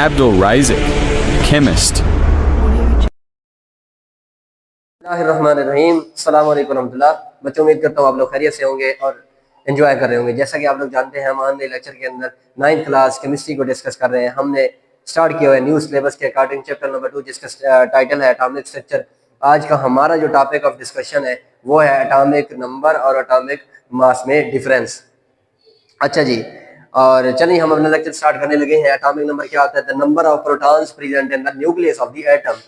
Abdul Razik, chemist. बिस्मिल्लाहिर्रहमानिर्रहीम, अस्सलाम वालेकुम रहमतुल्लाह। बच्चों, उम्मीद करता हूँ आप लोग खैरियत से होंगे और एंजॉय कर रहे होंगे। जैसा कि आप लोग जानते हैं, हम हमने लेक्चर के अंदर 9th क्लास केमिस्ट्री को डिस्कस कर रहे हैं। हमने स्टार्ट किया हुआ है न्यू सिलेबस के अकॉर्डिंग चैप्टर नंबर 2, जिसका टाइटल है एटॉमिक स्ट्रक्चर। आज का हमारा जो टॉपिक ऑफ डिस्कशन है वो है एटॉमिक नंबर और एटॉमिक मास में डिफरेंस। अच्छा जी, और चलिए हम अपना लेक्चर स्टार्ट करने लगे हैं। एटॉमिक नंबर क्या होता है? The number of protons present in the nucleus of the atom.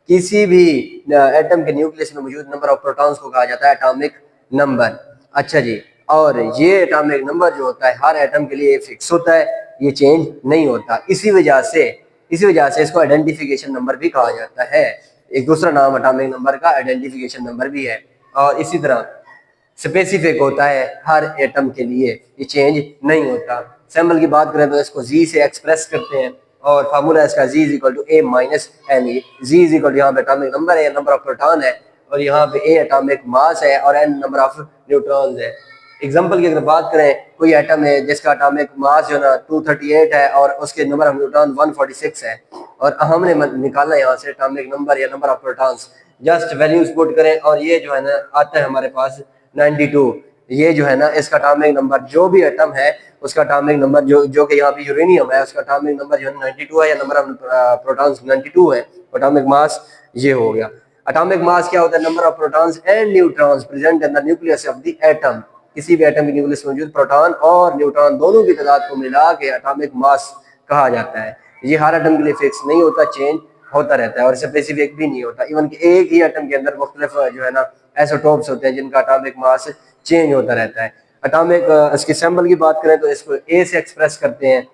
किसी भी एटम के न्यूक्लियस में मौजूद नंबर ऑफ प्रोटॉन्स को कहा जाता है एटॉमिक नंबर। अच्छा जी, और ये एटॉमिक नंबर जो होता है हर एटम के लिए फिक्स होता है, ये चेंज नहीं होता। इसी वजह से इसको आइडेंटिफिकेशन नंबर भी कहा जाता है। एक दूसरा नाम एटॉमिक नंबर का आइडेंटिफिकेशन नंबर भी है। और इसी तरह स्पेसिफिक होता है हर एटम के लिए, ये चेंज नहीं होता। सैम्पल की बात करें तो इसको जी से एक्सप्रेस करते हैं और फार्मूला इसका Z is equal to A minus N. Z is equal to यहाँ पे एटॉमिक नंबर है, नंबर ऑफ प्रोटॉन है, और यहाँ पे ए एटॉमिक मास है और एन नंबर ऑफ न्यूट्रॉन्स है। एग्जांपल की अगर बात करें, कोई एटम है जिसका एटॉमिक मास जो है ना 238 है और उसके नंबर ऑफ न्यूट्रॉन 146 है, और हमने निकालना है यहाँ से एटॉमिक नंबर या number of protons. Just values put करें और ये जो है ना आता है हमारे पास 92। ये जो है ना इसका एटॉमिक नंबर, जो भी एटम है उसका एटॉमिक नंबर, जो कि यहाँ पे यूरेनियम है, उसका एटॉमिक नंबर जो है 92 है या नंबर ऑफ प्रोटॉन्स 92 है। एटॉमिक मास ये हो गया। एटॉमिक मास क्या होता है? Number of protons and neutrons present in the nucleus of the atom. किसी भी एटम के न्यूक्लियस में मौजूद प्रोटॉन और न्यूट्रॉन दोनों की तादाद को मिला के एटॉमिक मास कहा जाता है। ये हर एटम के लिए फिक्स नहीं होता, चेंज होता रहता है और स्पेसिफिक भी नहीं होता। इवन कि एक ही एटम के अंदर मुख्तलिफ जो है ना आइसोटोप्स होते हैं जिनका एटॉमिक मास चेंज होता रहता है। एटॉमिक इसके सैंपल की बात करें तो इसको ए से एक्सप्रेस करते हैं।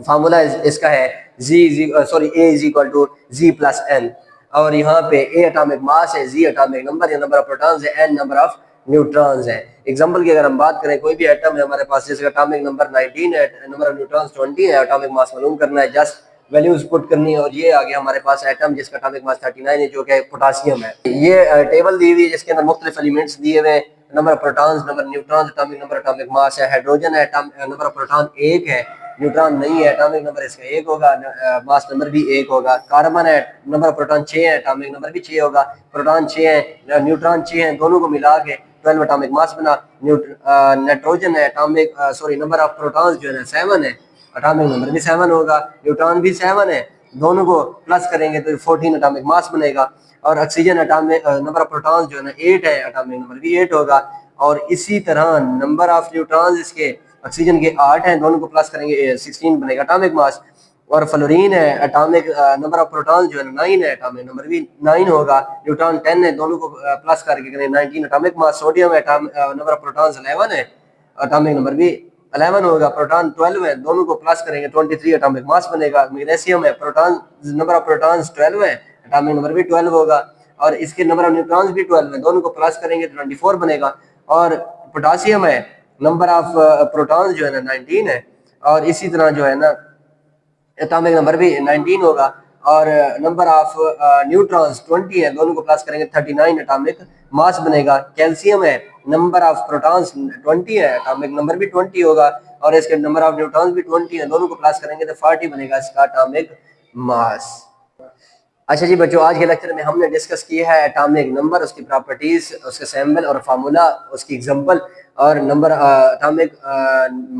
फार्मूला इसका है A is equal to Z plus N, और यहाँ पे ए एटॉमिक मास है, जी एटॉमिक नंबर या नंबर ऑफ प्रोटॉन्स है, एन नंबर ऑफ न्यूट्रॉन्स है। एग्जांपल की अगर हम बात करें, कोई भी एटम है हमारे पास जिसका एटॉमिक नंबर 19 है, नंबर ऑफ न्यूट्रॉन्स 20 है, एटॉमिक मास मालूम करना है, जस्ट वैल्यूज पुट करनी है। और ये आ गया हमारे पास एटम जिसका एटॉमिक मास 39 है, जो कि पोटासियम है। ये टेबल दी हुई है जिसके अंदर मुख्तलिफ एलिमेंट्स दिए हुए हैं, number of protons, number neutrons, atomic number, atomic mass है। हाइड्रोजन है, नंबर ऑफ प्रोटॉन 1 है, न्यूट्रॉन नहीं है, एटॉमिक नंबर इसका 1 होगा, मास नंबर भी 1 होगा। कार्बन है, नंबर ऑफ प्रोटॉन 6 है, एटॉमिक नंबर भी 6 होगा। प्रोटॉन 6 है, न्यूट्रॉन 6 है, दोनों को मिला के 12 एटॉमिक मास बना। नाइट्रोजन है, नंबर ऑफ प्रोटॉन्स जो है ना 7 है, एटॉमिक नंबर भी 7 होगा, न्यूट्रॉन भी 7 है, दोनों को प्लस करेंगे तो 14 एटॉमिक मास बनेगा। और oxygen atomic number of protons जो है ना 8 है, एटॉमिक नंबर भी 8 होगा। और इसी तरह नंबर ऑफ न्यूट्रॉन्स इसके ऑक्सीजन के 8 हैं, दोनों को प्लस करेंगे 16 बनेगा एटॉमिक मास। और फ्लोरीन है, एटॉमिक नंबर ऑफ प्रोटॉन्स जो है 9 है, एटॉमिक नंबर भी 9 होगा, न्यूट्रॉन 10 है, दोनों को प्लस करके करें 19 एटॉमिक मास। सोडियम है, नंबर ऑफ प्रोटॉन्स 11 है, एटॉमिक नंबर भी 11 होगा। प्रोटॉन 12 है, दोनों को प्लस करेंगे 23 एटॉमिक मास बनेगा। मैग्नीशियम है, प्रोटॉन नंबर ऑफ प्रोटॉन्स 12 है, एटॉमिक नंबर भी 12 होगा, और इसके नंबर ऑफ न्यूट्रॉन्स भी 12 है, दोनों को प्लस करेंगे तो 24 बनेगा। और पोटासियम है, नंबर ऑफ प्रोटॉन्स जो है ना 19 है, और इसी तरह जो है ना एटॉमिक नंबर भी 19 होगा, और नंबर ऑफ न्यूट्रॉन्स 20 है, दोनों को प्लस करेंगे 39 एटॉमिक मास बनेगा। कैल्शियम है, नंबर ऑफ प्रोटॉन्स 20 है, एटॉमिक नंबर भी 20 होगा, और इसके नंबर ऑफ न्यूट्रॉन्स भी 20 है, दोनों को प्लस करेंगे तो 40 बनेगा इसका एटॉमिक मास। अच्छा जी बच्चों, आज के लेक्चर में हमने डिस्कस किया है एटॉमिक नंबर, उसकी प्रॉपर्टीज, उसके सैम्पल और फार्मूला, उसकी एग्जांपल, और नंबर एटॉमिक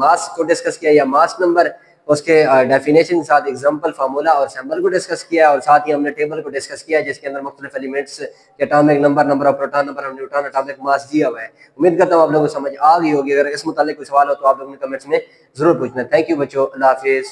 मास को डिस्कस किया या मास नंबर, उसके डेफिनेशन साथ एग्जांपल, फार्मूला और सैम्पल को डिस्कस किया, और साथ ही हमने टेबल को डिस्कस किया जिसके अंदर मुख्तलिफ एलिमेंट्स के atomic number, number of proton, number of neutron, atomic mass दिया हुआ है। उम्मीद करता हूँ आप लोगों को समझ आ गई होगी। अगर इस मुतालिक कोई सवाल हो तो आप लोगों ने कमेंट्स में जरूर पूछना। थैंक यू बच्चों, अल्लाह हाफिज़।